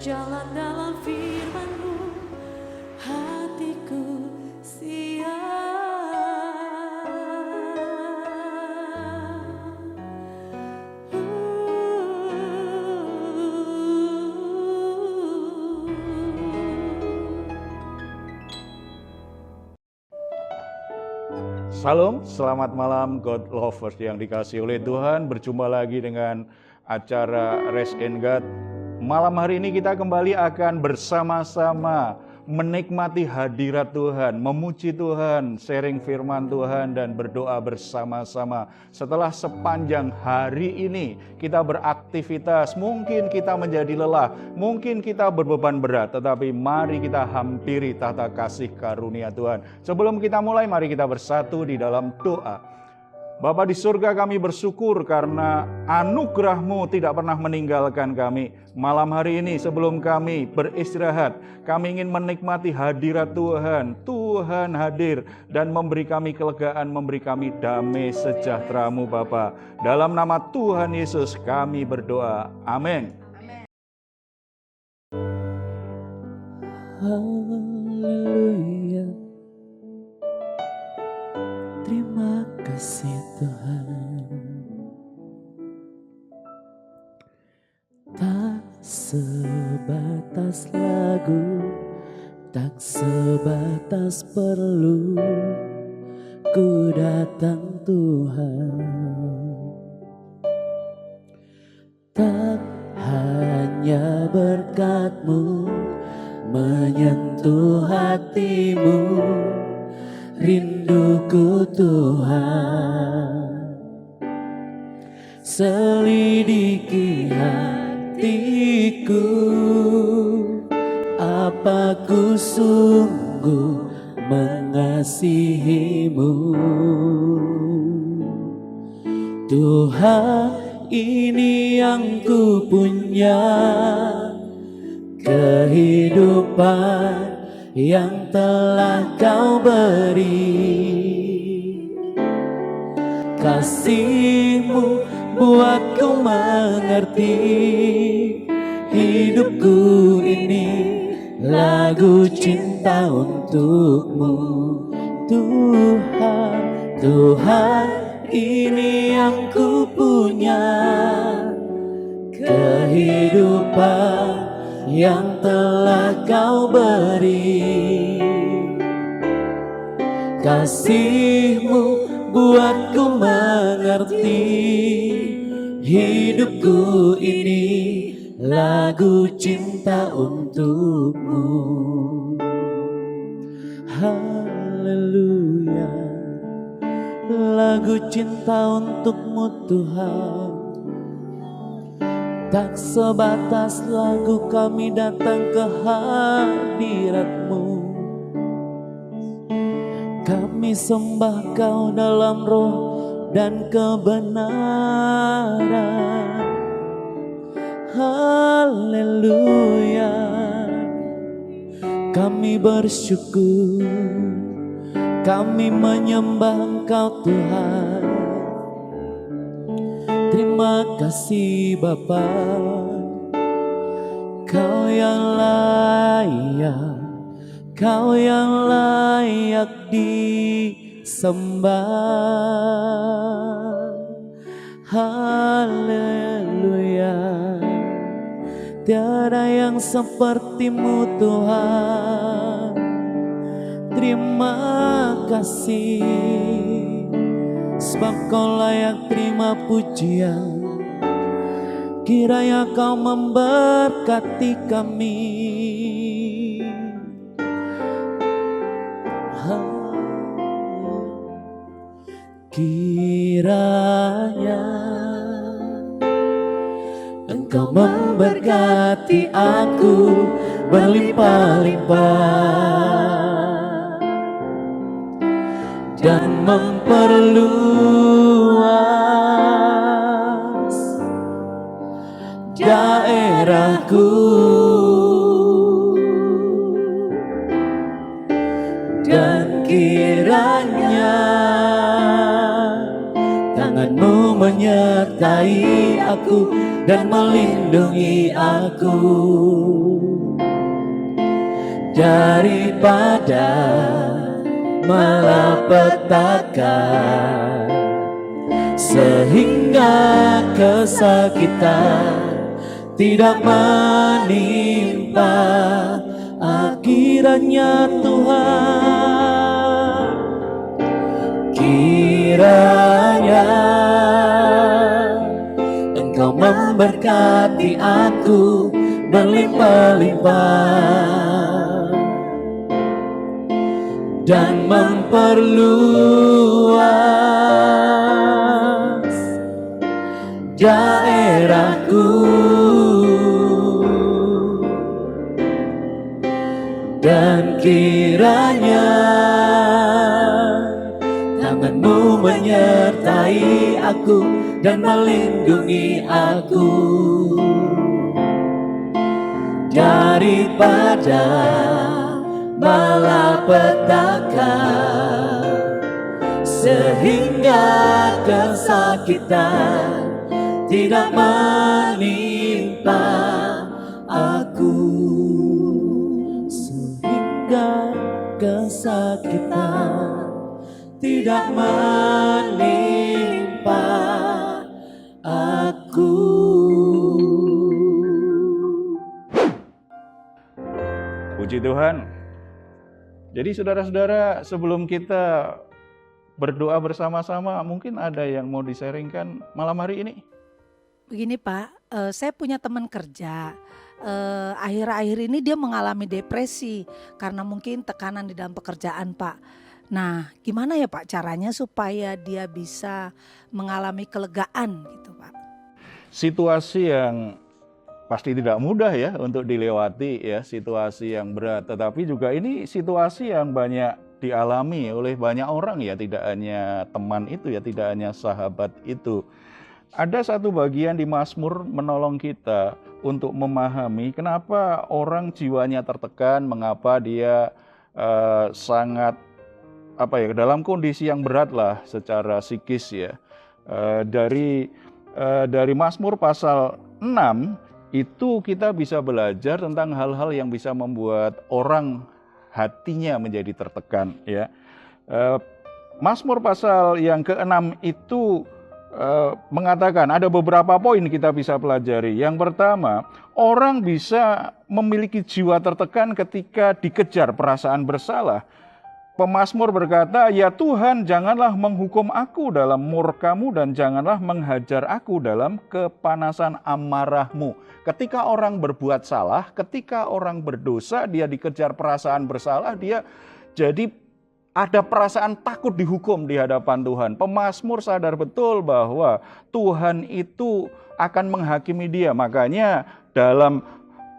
berjalan dalam firman-Mu, hatiku Salam, selamat malam God Lovers yang dikasihi oleh Tuhan. Berjumpa lagi dengan acara Rest in God. Malam hari ini kita kembali akan bersama-sama menikmati hadirat Tuhan, memuji Tuhan, sharing firman Tuhan dan berdoa bersama-sama. Setelah sepanjang hari ini kita beraktivitas, mungkin kita menjadi lelah, mungkin kita berbeban berat, tetapi mari kita hampiri tahta kasih karunia Tuhan. Sebelum kita mulai, mari kita bersatu di dalam doa. Bapa di surga, kami bersyukur karena anugerah-Mu tidak pernah meninggalkan kami. Malam hari ini sebelum kami beristirahat, kami ingin menikmati hadirat Tuhan. Tuhan hadir dan memberi kami kelegaan, memberi kami damai sejahtera-Mu Bapa. Dalam nama Tuhan Yesus kami berdoa. Amin. Haleluya. Terima kasih Tuhan. Tak sebatas lagu, tak sebatas perlu, ku datang Tuhan. Tak hanya berkat-Mu menyentuh hatimu, rinduku Tuhan. Selidiki hatiku, apa ku sungguh mengasihi-Mu. Tuhan, ini yang ku punya, kehidupan yang telah Kau beri. Kasih-Mu buatku mengerti, hidupku ini lagu cinta untuk-Mu. Tuhan, Tuhan, ini yang ku punya, kehidupan yang telah Kau beri. Kasih-Mu buatku mengerti, hidupku ini lagu cinta untuk-Mu. Haleluya, lagu cinta untuk-Mu Tuhan. Tak sebatas lagu kami datang ke hadirat-Mu, kami sembah Kau dalam roh dan kebenaran. Haleluya, kami bersyukur, kami menyembah Engkau Tuhan. Terima kasih Bapa, Kau yang layak, Kau yang layak disembah. Haleluya, tiada yang seperti-Mu Tuhan. Terima kasih, sebab Kau layak terima pujian. Kiranya Kau memberkati kami. Kiranya Engkau memberkati aku berlimpah-limpah dan memperluas daerahku, dan kiranya tangan-Mu menyertai aku dan melindungi aku daripada malapetaka, sehingga kesakitan tidak menimpa. Kiranya Tuhan, kiranya Engkau memberkati aku berlimpah-limpah dan memperluas daerahku, dan kiranya tangan-Mu menyertai aku dan melindungi aku daripada malapetaka, sehingga kesakitan tidak menimpa aku, sehingga kesakitan tidak menimpa aku. Puji Tuhan. Jadi saudara-saudara, sebelum kita berdoa bersama-sama, mungkin ada yang mau di-sharingkan malam hari ini? Begini Pak, saya punya teman kerja, akhir-akhir ini dia mengalami depresi karena mungkin tekanan di dalam pekerjaan Pak. Nah gimana ya Pak caranya supaya dia bisa mengalami kelegaan gitu Pak? Situasi yang pasti tidak mudah ya untuk dilewati ya, situasi yang berat. Tetapi juga ini situasi yang banyak dialami oleh banyak orang ya, tidak hanya teman itu ya, tidak hanya sahabat itu. Ada satu bagian di Mazmur menolong kita untuk memahami kenapa orang jiwanya tertekan, mengapa dia sangat dalam kondisi yang berat lah secara psikis ya. Dari Mazmur pasal 6 itu kita bisa belajar tentang hal-hal yang bisa membuat orang hatinya menjadi tertekan ya. Mazmur pasal yang ke-6 itu mengatakan ada beberapa poin kita bisa pelajari. Yang pertama, orang bisa memiliki jiwa tertekan ketika dikejar perasaan bersalah. Pemazmur berkata, "Ya Tuhan, janganlah menghukum aku dalam murka-Mu dan janganlah menghajar aku dalam kepanasan amarah-Mu." Ketika orang berbuat salah, ketika orang berdosa, dia dikejar perasaan bersalah, dia jadi ada perasaan takut dihukum di hadapan Tuhan. Pemazmur sadar betul bahwa Tuhan itu akan menghakimi dia. Makanya dalam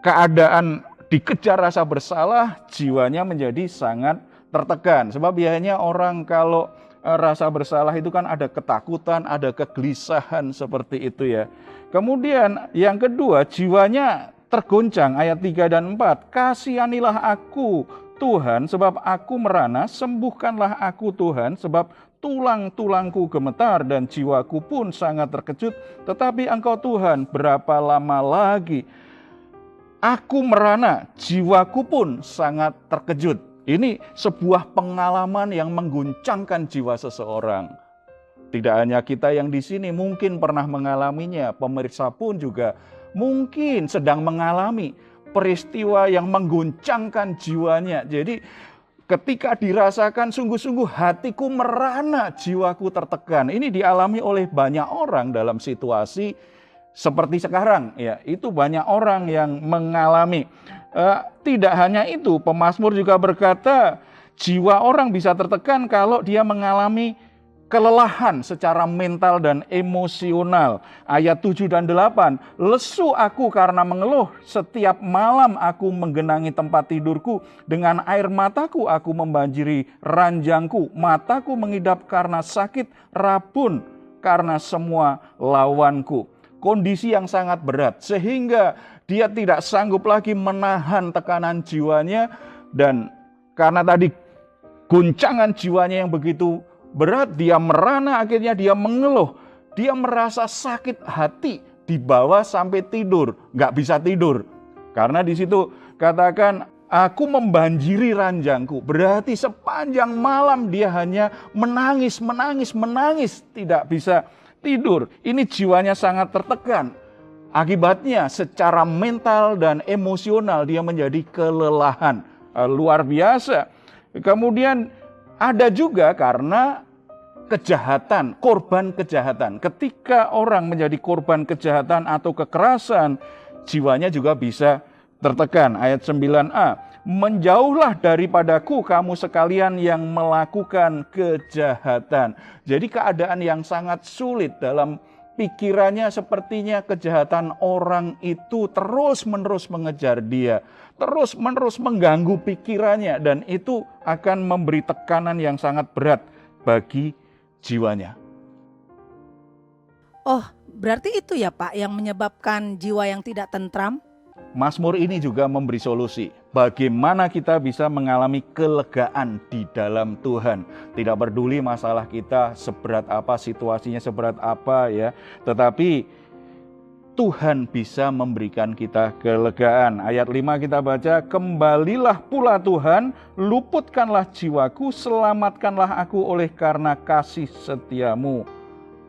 keadaan dikejar rasa bersalah, jiwanya menjadi sangat tertekan. Sebab biasanya orang kalau rasa bersalah itu kan ada ketakutan, ada kegelisahan seperti itu ya. Kemudian yang kedua, jiwanya tergoncang, ayat 3 dan 4. "Kasihanilah aku Tuhan sebab aku merana, sembuhkanlah aku Tuhan sebab tulang-tulangku gemetar dan jiwaku pun sangat terkejut. Tetapi Engkau Tuhan, berapa lama lagi? Aku merana, jiwaku pun sangat terkejut." Ini sebuah pengalaman yang mengguncangkan jiwa seseorang. Tidak hanya kita yang di sini mungkin pernah mengalaminya, pemirsa pun juga mungkin sedang mengalami peristiwa yang mengguncangkan jiwanya. Jadi ketika dirasakan sungguh-sungguh hatiku merana, jiwaku tertekan. Ini dialami oleh banyak orang dalam situasi seperti sekarang ya. Itu banyak orang yang mengalami. Tidak hanya itu, pemazmur juga berkata jiwa orang bisa tertekan kalau dia mengalami kelelahan secara mental dan emosional. Ayat 7 dan 8, "Lesu aku karena mengeluh, setiap malam aku menggenangi tempat tidurku, dengan air mataku aku membanjiri ranjangku, mataku mengidap karena sakit, rabun karena semua lawanku." Kondisi yang sangat berat sehingga dia tidak sanggup lagi menahan tekanan jiwanya, dan karena tadi guncangan jiwanya yang begitu berat, dia merana, akhirnya dia mengeluh. dia merasa sakit hati, dibawa sampai tidur, nggak bisa tidur. Karena di situ katakan, aku membanjiri ranjangku. Berarti sepanjang malam dia hanya menangis, tidak bisa tidur. Ini jiwanya sangat tertekan. Akibatnya secara mental dan emosional dia menjadi kelelahan. Luar biasa. Kemudian ada juga karena kejahatan, korban kejahatan. Ketika orang menjadi korban kejahatan atau kekerasan, jiwanya juga bisa tertekan. Ayat 9a, menjauhlah daripadaku kamu sekalian yang melakukan kejahatan. Jadi keadaan yang sangat sulit dalam pikirannya, sepertinya kejahatan orang itu terus-menerus mengejar dia, terus-menerus mengganggu pikirannya, dan itu akan memberi tekanan yang sangat berat bagi jiwanya. Oh, berarti itu ya Pak yang menyebabkan jiwa yang tidak tentram? Mazmur ini juga memberi solusi. Bagaimana kita bisa mengalami kelegaan di dalam Tuhan. Tidak peduli masalah kita seberat apa, situasinya seberat apa ya. Tetapi Tuhan bisa memberikan kita kelegaan. Ayat 5 kita baca, kembalilah pula Tuhan, luputkanlah jiwaku, selamatkanlah aku oleh karena kasih setiamu.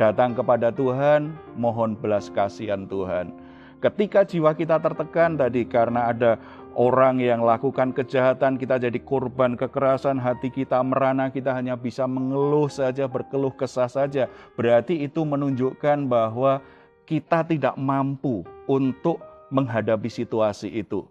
Datang kepada Tuhan, mohon belas kasihan Tuhan. Ketika jiwa kita tertekan tadi karena ada orang yang lakukan kejahatan, kita jadi korban kekerasan, hati kita merana, kita hanya bisa mengeluh saja, berkeluh kesah saja. Berarti itu menunjukkan bahwa kita tidak mampu untuk menghadapi situasi itu.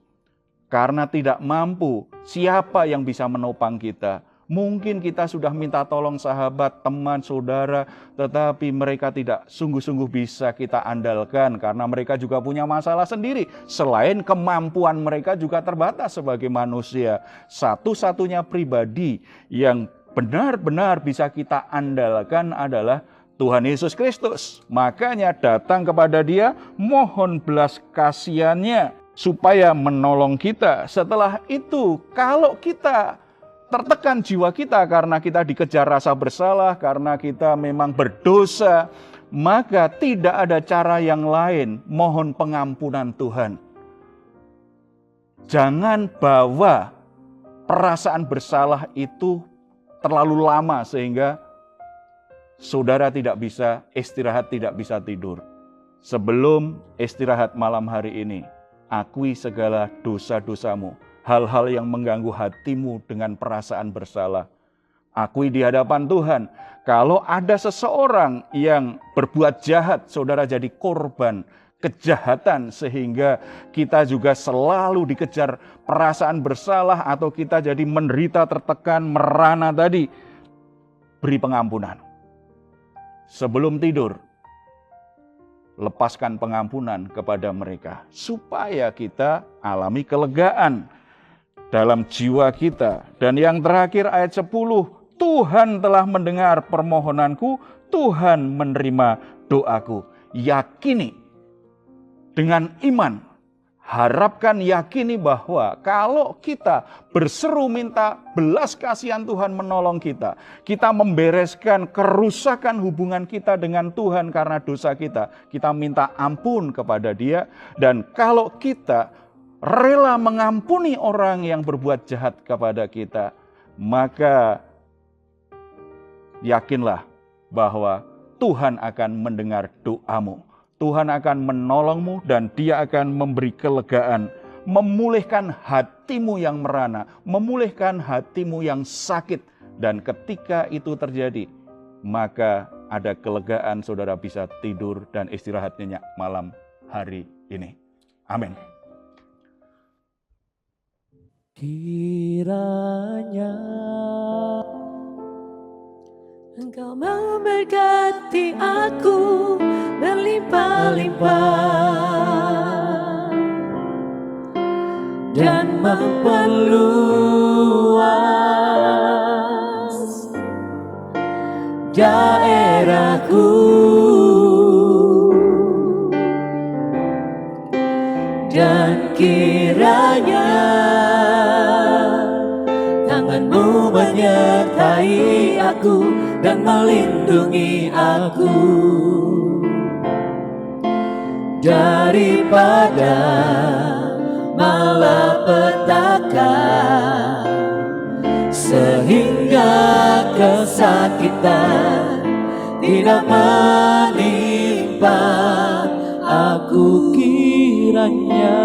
Karena tidak mampu, siapa yang bisa menopang kita? Mungkin kita sudah minta tolong sahabat, teman, saudara, tetapi mereka tidak sungguh-sungguh bisa kita andalkan karena mereka juga punya masalah sendiri. Selain kemampuan mereka juga terbatas sebagai manusia. Satu-satunya pribadi yang benar-benar bisa kita andalkan adalah Tuhan Yesus Kristus. Makanya datang kepada Dia, mohon belas kasihannya supaya menolong kita. Setelah itu, kalau kita tertekan jiwa kita karena kita dikejar rasa bersalah, karena kita memang berdosa, maka tidak ada cara yang lain, mohon pengampunan Tuhan. Jangan bawa perasaan bersalah itu terlalu lama sehingga saudara tidak bisa istirahat, tidak bisa tidur. Sebelum istirahat malam hari ini, akui segala dosa-dosamu. Hal-hal yang mengganggu hatimu dengan perasaan bersalah. Akui di hadapan Tuhan. Kalau ada seseorang yang berbuat jahat, saudara jadi korban kejahatan sehingga kita juga selalu dikejar perasaan bersalah atau kita jadi menderita, tertekan, merana tadi. Beri pengampunan. Sebelum tidur, lepaskan pengampunan kepada mereka supaya kita alami kelegaan dalam jiwa kita. Dan yang terakhir ayat 10, Tuhan telah mendengar permohonanku, Tuhan menerima doaku. Yakini dengan iman, harapkan, yakini bahwa kalau kita berseru minta belas kasihan Tuhan menolong kita, kita membereskan kerusakan hubungan kita dengan Tuhan karena dosa kita, kita minta ampun kepada Dia, dan kalau kita rela mengampuni orang yang berbuat jahat kepada kita, maka yakinlah bahwa Tuhan akan mendengar doamu. Tuhan akan menolongmu dan Dia akan memberi kelegaan, memulihkan hatimu yang merana, memulihkan hatimu yang sakit. Dan ketika itu terjadi, maka ada kelegaan, saudara bisa tidur dan istirahat nyenyak malam hari ini. Amin. Kiranya Engkau memberkati aku berlimpah-limpah dan memperluas daerahku, dan kiranya tangan-Mu menyertai aku dan melindungi aku. daripada malapetaka, sehingga kesakitan tidak menimpa aku. Kiranya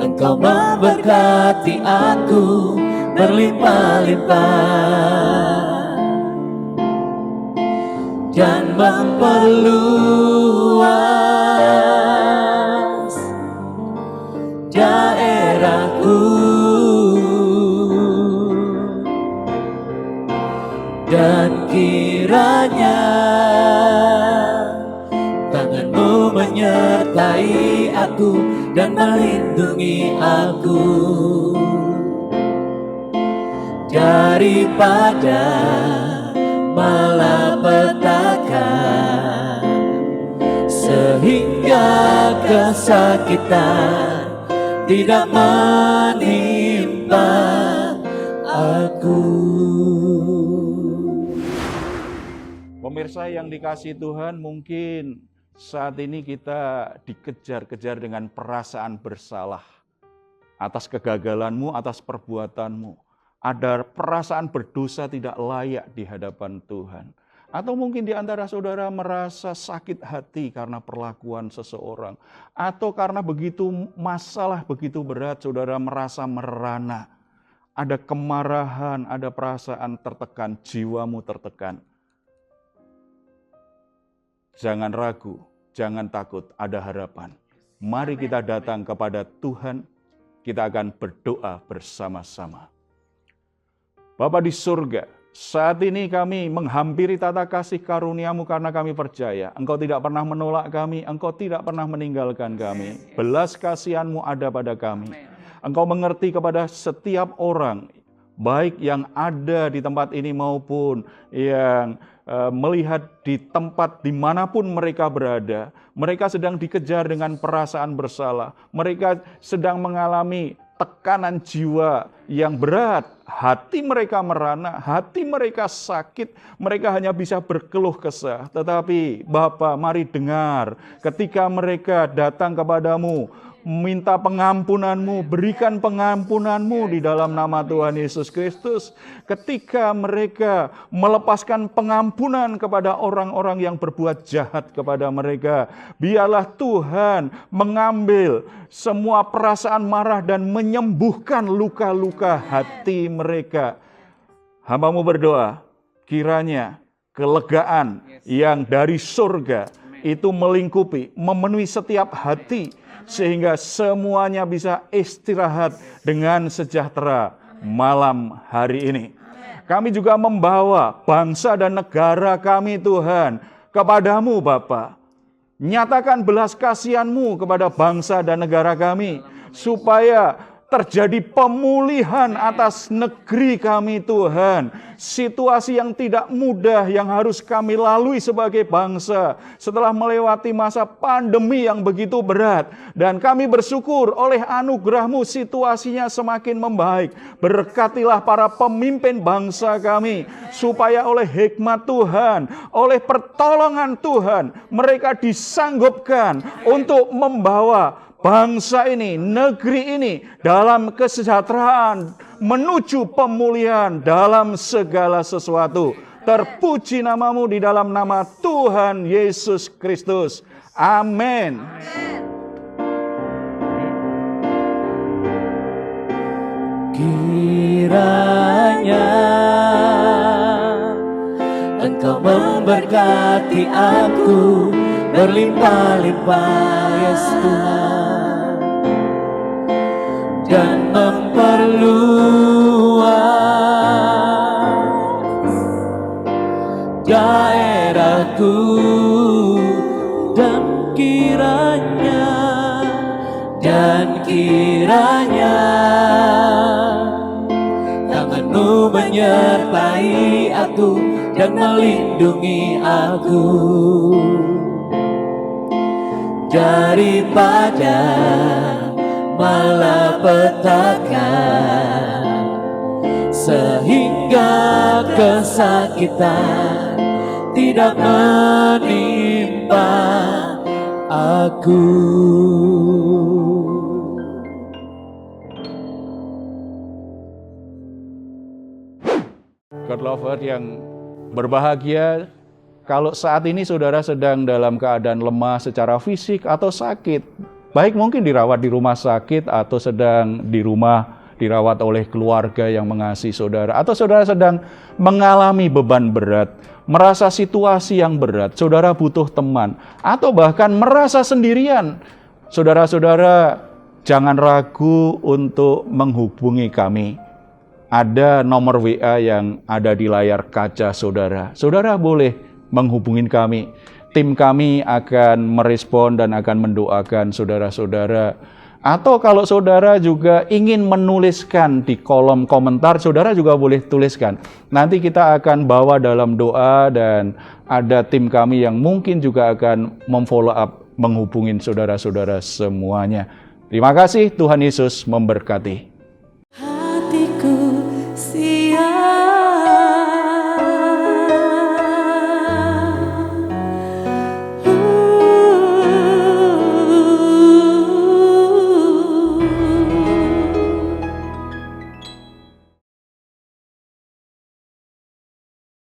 Engkau memberkati aku berlimpah-limpah dan memperluas daerahku, dan kiranya tangan-Mu menyertai aku dan melindungi aku daripada malapetaka, sehingga kesakitan tidak menimpa aku. Pemirsa yang dikasihi Tuhan, mungkin saat ini kita dikejar-kejar dengan perasaan bersalah atas kegagalanmu, atas perbuatanmu. Ada perasaan berdosa tidak layak di hadapan Tuhan. Atau mungkin di antara saudara merasa sakit hati karena perlakuan seseorang. Atau karena masalah begitu berat, saudara merasa merana. Ada kemarahan, ada perasaan tertekan, jiwamu tertekan. Jangan ragu, jangan takut, ada harapan. Mari kita datang kepada Tuhan, kita akan berdoa bersama-sama. Bapa di surga, saat ini kami menghampiri tata kasih karunia-Mu karena kami percaya Engkau tidak pernah menolak kami, Engkau tidak pernah meninggalkan kami. Belas kasihan-Mu ada pada kami. Engkau mengerti kepada setiap orang, baik yang ada di tempat ini maupun yang melihat di tempat dimanapun mereka berada. Mereka sedang dikejar dengan perasaan bersalah. Mereka sedang mengalami tekanan jiwa yang berat. Hati mereka merana, hati mereka sakit. Mereka hanya bisa berkeluh kesah. Tetapi Bapa, mari dengar ketika mereka datang kepadamu, minta pengampunan-Mu, berikan pengampunan-Mu di dalam nama Tuhan Yesus Kristus. Ketika mereka melepaskan pengampunan kepada orang-orang yang berbuat jahat kepada mereka, biarlah Tuhan mengambil semua perasaan marah dan menyembuhkan luka-luka hati mereka. Hamba-Mu berdoa, kiranya kelegaan yang dari surga itu melingkupi, memenuhi setiap hati, sehingga semuanya bisa istirahat dengan sejahtera malam hari ini. Kami juga membawa bangsa dan negara kami Tuhan kepadamu Bapa. Nyatakan belas kasihan-Mu kepada bangsa dan negara kami, supaya terjadi pemulihan atas negeri kami Tuhan. Situasi yang tidak mudah yang harus kami lalui sebagai bangsa setelah melewati masa pandemi yang begitu berat. Dan kami bersyukur oleh anugerah-Mu situasinya semakin membaik. Berkatilah para pemimpin bangsa kami, supaya oleh hikmat Tuhan, oleh pertolongan Tuhan, mereka disanggupkan untuk membawa bangsa ini, negeri ini dalam kesejahteraan, menuju pemulihan dalam segala sesuatu. Terpuji nama-Mu di dalam nama Tuhan Yesus Kristus. Amin. Kiranya Engkau memberkati aku berlimpah-limpah, Yesus Tuhan, dan memperluas daerahku, dan kiranya tangan-Mu menyertai aku dan melindungi aku daripada malapetaka, sehingga kesakitan tidak menimpa aku. God lover yang berbahagia, kalau saat ini saudara sedang dalam keadaan lemah secara fisik atau sakit, baik mungkin dirawat di rumah sakit atau sedang di rumah dirawat oleh keluarga yang mengasihi saudara, atau saudara sedang mengalami beban berat, merasa situasi yang berat, saudara butuh teman, atau bahkan merasa sendirian, saudara-saudara jangan ragu untuk menghubungi kami. Ada nomor WA yang ada di layar kaca saudara. Saudara boleh menghubungi kami. Tim kami akan merespon dan akan mendoakan saudara-saudara. Atau kalau saudara juga ingin menuliskan di kolom komentar, saudara juga boleh tuliskan. Nanti kita akan bawa dalam doa dan ada tim kami yang mungkin juga akan memfollow up, menghubungin saudara-saudara semuanya. Terima kasih, Tuhan Yesus memberkati.